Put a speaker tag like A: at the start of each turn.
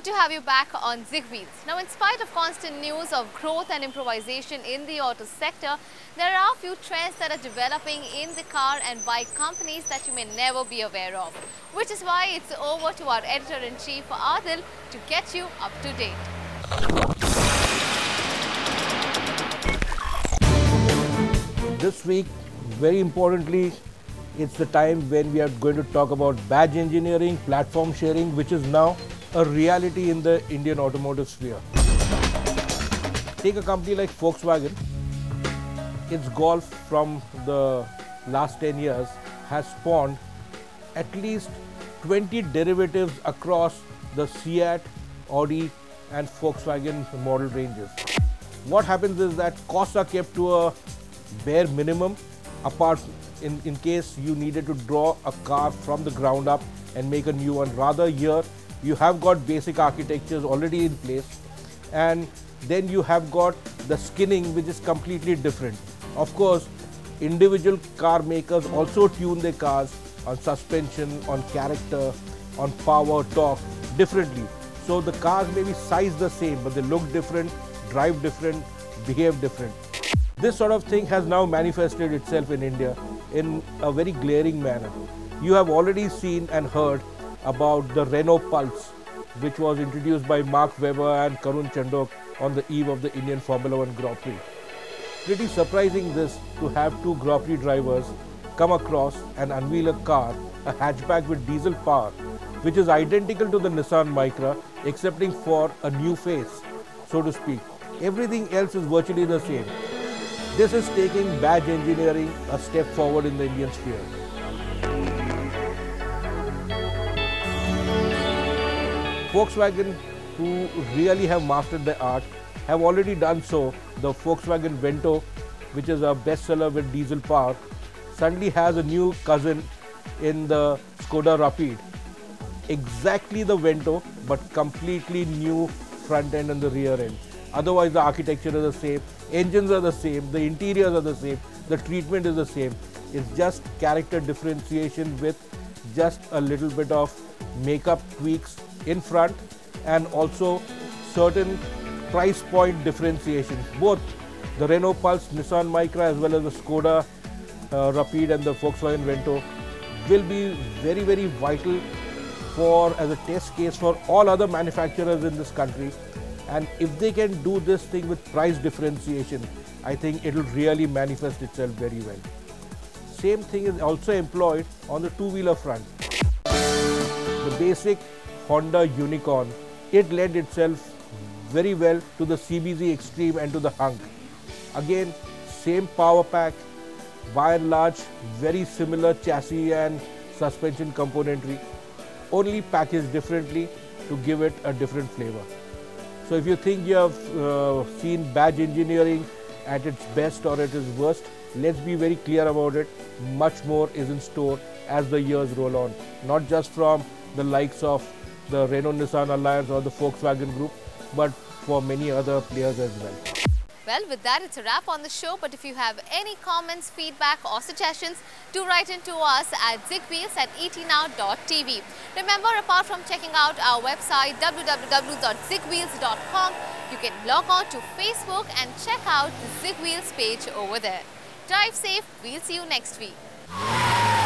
A: good to have you back on ZigWheels. Now, in spite of constant news of growth and improvisation in the auto sector, there are a few trends that are developing in the car and bike companies that you may never be aware of. Which is why it's over to our editor-in-chief, Adil, to get you up to date.
B: This week, very importantly, it's the time when we are going to talk about badge engineering, platform sharing, which is now a reality in the Indian automotive sphere. Take a company like Volkswagen. Its Golf from the last 10 years has spawned at least 20 derivatives across the Seat, Audi and Volkswagen model ranges. What happens is that costs are kept to a bare minimum, apart in case you needed to draw a car from the ground up and make a new one. Rather, here you have got basic architectures already in place, and then you have got the skinning, which is completely different. Of course, individual car makers also tune their cars on suspension, on character, on power, torque differently. So the cars may be sized the same, but they look different, drive different, behave different. This sort of thing has now manifested itself in India in a very glaring manner. You have already seen and heard about the Renault Pulse, which was introduced by Mark Webber and Karun Chandok on the eve of the Indian Formula One Grand Prix. Pretty surprising this to have two Grand Prix drivers come across and unveil a car, a hatchback with diesel power, which is identical to the Nissan Micra, excepting for a new face, so to speak. Everything else is virtually the same. This is taking badge engineering a step forward in the Indian sphere. Volkswagen, who really have mastered the art, have already done so. The Volkswagen Vento, which is a bestseller with diesel power, suddenly has a new cousin in the Skoda Rapide. Exactly the Vento, but completely new front end and the rear end. Otherwise, the architecture is the same, engines are the same, the interiors are the same, the treatment is the same. It's just character differentiation with just a little bit of makeup tweaks in front, and also certain price point differentiations. Both the Renault Pulse, Nissan Micra as well as the Skoda Rapide and the Volkswagen Vento will be very, very vital as a test case for all other manufacturers in this country. And if they can do this thing with price differentiation, I think it will really manifest itself very well. Same thing is also employed on the two-wheeler front. The basic Honda Unicorn, it lent itself very well to the CBZ Extreme and to the Hunk. Again, same power pack, by and large, very similar chassis and suspension componentry, only packaged differently to give it a different flavor. So if you think you have seen badge engineering at its best or at its worst, let's be very clear about it. Much more is in store as the years roll on, not just from the likes of the Renault-Nissan Alliance or the Volkswagen Group, but for many other players as well.
A: Well, with that, it's a wrap on the show. But if you have any comments, feedback or suggestions, do write into us at zigwheels@etnow.tv. Remember, apart from checking out our website www.zigwheels.com, you can log on to Facebook and check out the ZigWheels page over there. Drive safe. We'll see you next week.